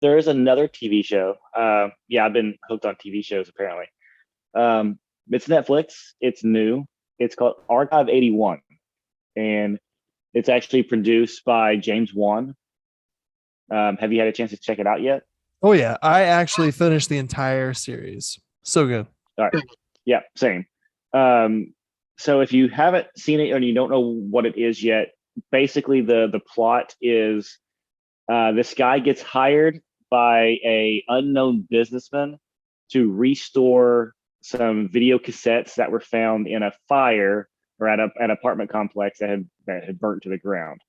There is another TV show. Yeah, I've been hooked on TV shows apparently. It's Netflix. It's new. It's called Archive 81, and it's actually produced by James Wan. Have you had a chance to check it out yet? Oh yeah, I actually finished the entire series. So good. All right. Yeah, same. Um, so if you haven't seen it and you don't know what it is yet, basically the plot is this guy gets hired by a unknown businessman to restore some video cassettes that were found in a fire or at an apartment complex that had burnt to the ground.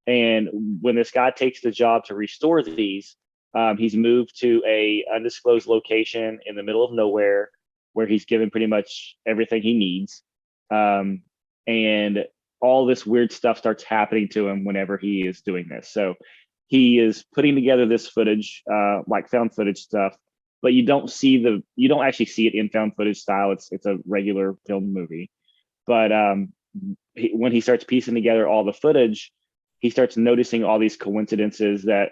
And when this guy takes the job to restore these, he's moved to a undisclosed location in the middle of nowhere where he's given pretty much everything he needs. Um, and all this weird stuff starts happening to him whenever he is doing this. So he is putting together this footage, like found footage stuff, but you don't actually see it in found footage style. It's a regular film movie. But when he starts piecing together all the footage, he starts noticing all these coincidences that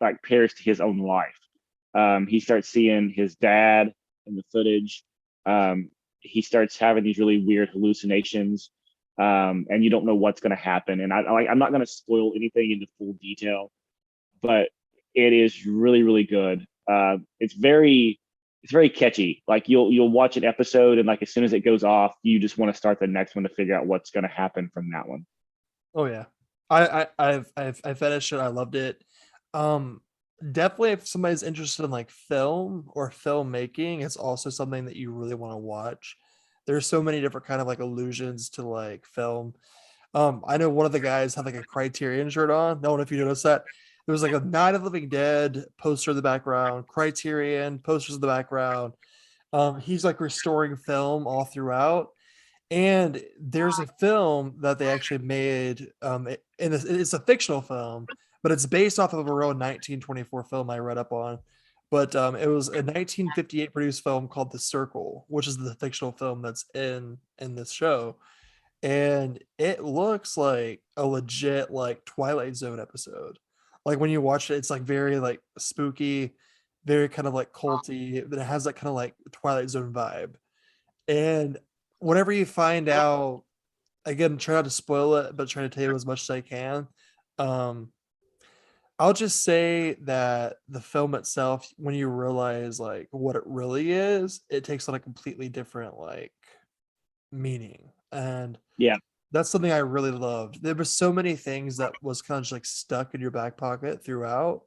like pairs to his own life. He starts seeing his dad in the footage. He starts having these really weird hallucinations, and you don't know what's going to happen. And I'm not going to spoil anything into full detail, but it is really really good. It's very catchy. Like you'll watch an episode, and like as soon as it goes off, you just want to start the next one to figure out what's going to happen from that one. Oh yeah, I finished it. I loved it. Um, Definitely if somebody's interested in like film or filmmaking, it's also something that you really want to watch. There's so many different kind of like allusions to like film. I know one of the guys had like a Criterion shirt on. I don't know if you noticed that. There was like a Night of the Living Dead poster in the background, Criterion posters in the background. He's like restoring film all throughout. And there's a film that they actually made, and it's a fictional film, but it's based off of a real 1924 film I read up on. But it was a 1958 produced film called The Circle, which is the fictional film that's in this show, and it looks like a legit like Twilight Zone episode. Like when you watch it, it's like very like spooky, very kind of like culty, but it has that kind of like Twilight Zone vibe. And whenever you find out, again, try not to spoil it, but try to tell you as much as I can. Um, I'll just say that the film itself, when you realize like what it really is, it takes on a completely different like meaning. And Yeah, that's something I really loved. There were so many things that was kind of just like stuck in your back pocket throughout.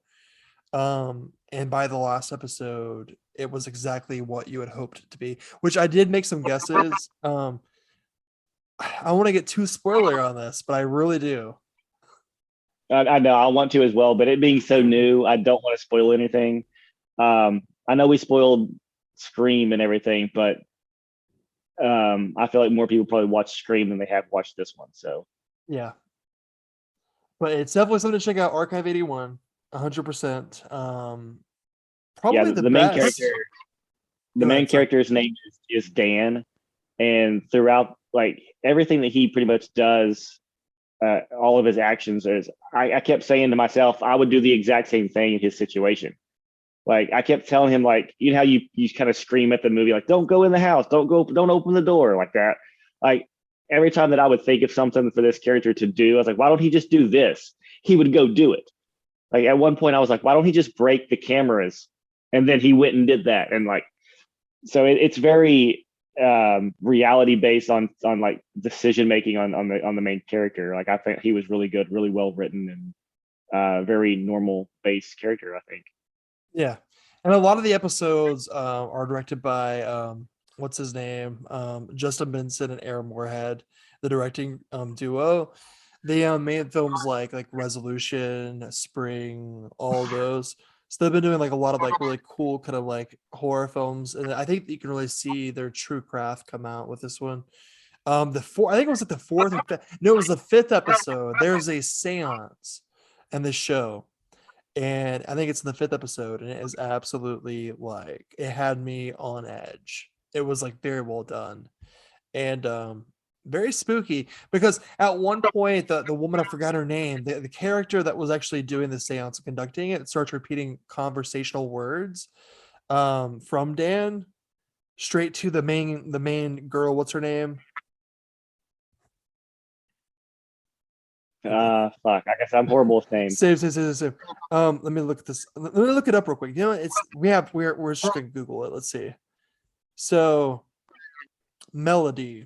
And by the last episode, it was exactly what you had hoped it to be, which I did make some guesses. I want to get too spoiler on this, but I really do. I know I want to as well, but it being so new, I don't want to spoil anything. I know we spoiled Scream and everything, but I feel like more people probably watch Scream than they have watched this one. So Yeah, but it's definitely something to check out. Archive 81, 100%. yeah, Probably the, the the main character, best. the Go main ahead, sorry. character's name is Dan, and throughout like everything that he pretty much does, all of his actions is I kept saying to myself, I would do the exact same thing in his situation. Like I kept telling him, like, you know how you kind of scream at the movie, like, don't go in the house, don't open the door like that. Like every time that I would think of something for this character to do, I was like, why don't he just do this? He would go do it. Like at one point I was like, why don't he just break the cameras? And then he went and did that. And like so it's very reality based on like decision making on the main character. Like I think he was really good, really well written, and very normal base character, I think. Yeah. And a lot of the episodes are directed by what's his name? Justin Benson and Aaron Moorhead, the directing duo. They made films like Resolution, Spring, all those. So they've been doing like a lot of like really cool kind of like horror films, and I think you can really see their true craft come out with this one. I think it was like the fourth or fifth, no, it was the fifth episode. There's a seance in the show, and I think it's in the fifth episode, and it is absolutely like it had me on edge. It was like very well done, and very spooky because at one point the woman, I forgot her name, the character that was actually doing the seance and conducting it starts repeating conversational words from Dan straight to the main girl. What's her name? Fuck. I guess I'm horrible with names. Save. Let me look at this. Let me look it up real quick. You know, we're just gonna Google it. Let's see. So Melody.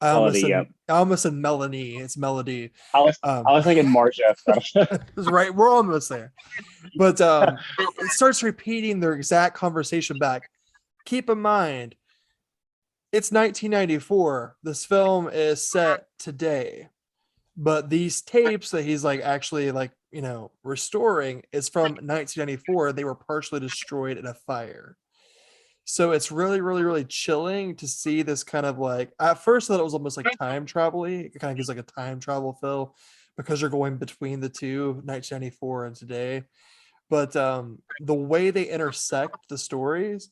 Melody. Yep. I almost said Melanie. It's Melody. I was thinking Marcia. So. Right, we're almost there. But it starts repeating their exact conversation back. Keep in mind, it's 1994. This film is set today. But these tapes that he's like actually like, restoring is from 1994. They were partially destroyed in a fire. So it's really, really, really chilling to see this kind of like, at first I thought it was almost like time travel-y. It kind of gives like a time travel feel because you're going between the two, 1994 and today. But the way they intersect the stories,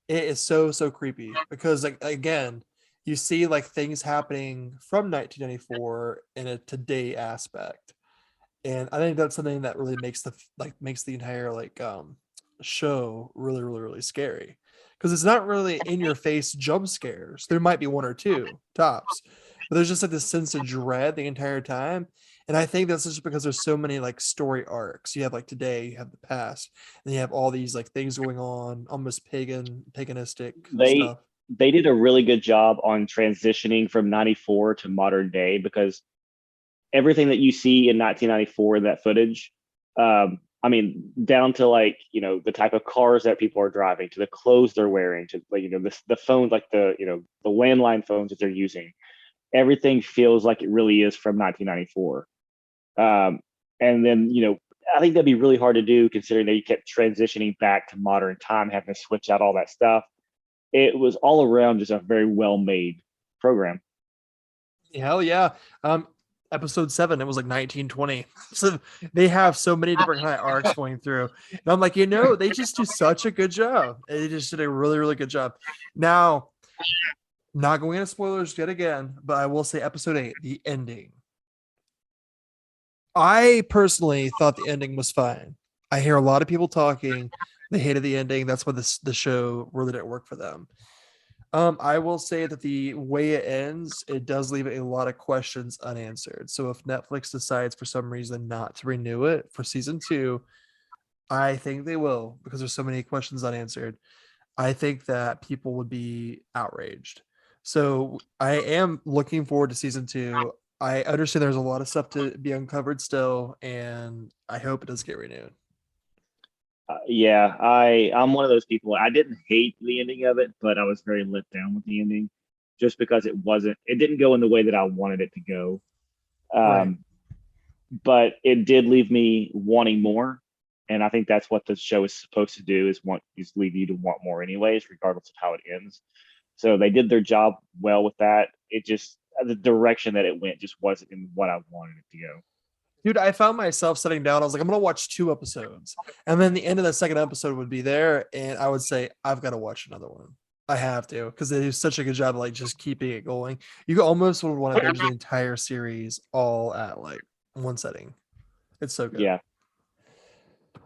it is so, so creepy because like, again, you see like things happening from 1994 in a today aspect. And I think that's something that really makes the entire like show really, really, really scary. Because it's not really in your face jump scares. There might be one or two tops, but there's just like this sense of dread the entire time. And I think that's just because there's so many like story arcs. You have like today, you have the past, and you have all these like things going on, almost paganistic They stuff. they did a really good job on transitioning from 94 to modern day because everything that you see in 1994 in that footage, I mean, down to like, the type of cars that people are driving, to the clothes they're wearing, to like, the phones, like the landline phones that they're using, everything feels like it really is from 1994. And then, I think that'd be really hard to do considering that you kept transitioning back to modern time, having to switch out all that stuff. It was all around just a very well made program. Hell yeah. Episode 7, it was like 1920. So they have so many different kind of arcs going through. And I'm like, they just do such a good job. They just did a really, really good job. Now, not going into spoilers yet again, but I will say episode 8, the ending. I personally thought the ending was fine. I hear a lot of people talking. They hated the ending. That's why the show really didn't work for them. I will say that the way it ends, it does leave a lot of questions unanswered. So if Netflix decides for some reason not to renew it for season 2, I think they will because there's so many questions unanswered. I think that people would be outraged. So I am looking forward to season 2. I understand there's a lot of stuff to be uncovered still, and I hope it does get renewed. Yeah, I'm one of those people. I didn't hate the ending of it, but I was very let down with the ending, just because it didn't go in the way that I wanted it to go. Right. Um, but it did leave me wanting more, and I think that's what the show is supposed to do is leave you to want more anyways, regardless of how it ends. So they did their job well with that. It just the direction that it went just wasn't in what I wanted it to go. Dude, I found myself sitting down. I was like, I'm gonna watch 2 episodes, and then the end of the second episode would be there, and I would say, I've got to watch another one. I have to because they do such a good job of like just keeping it going. You almost would want to binge the entire series all at like one setting. It's so good. Yeah,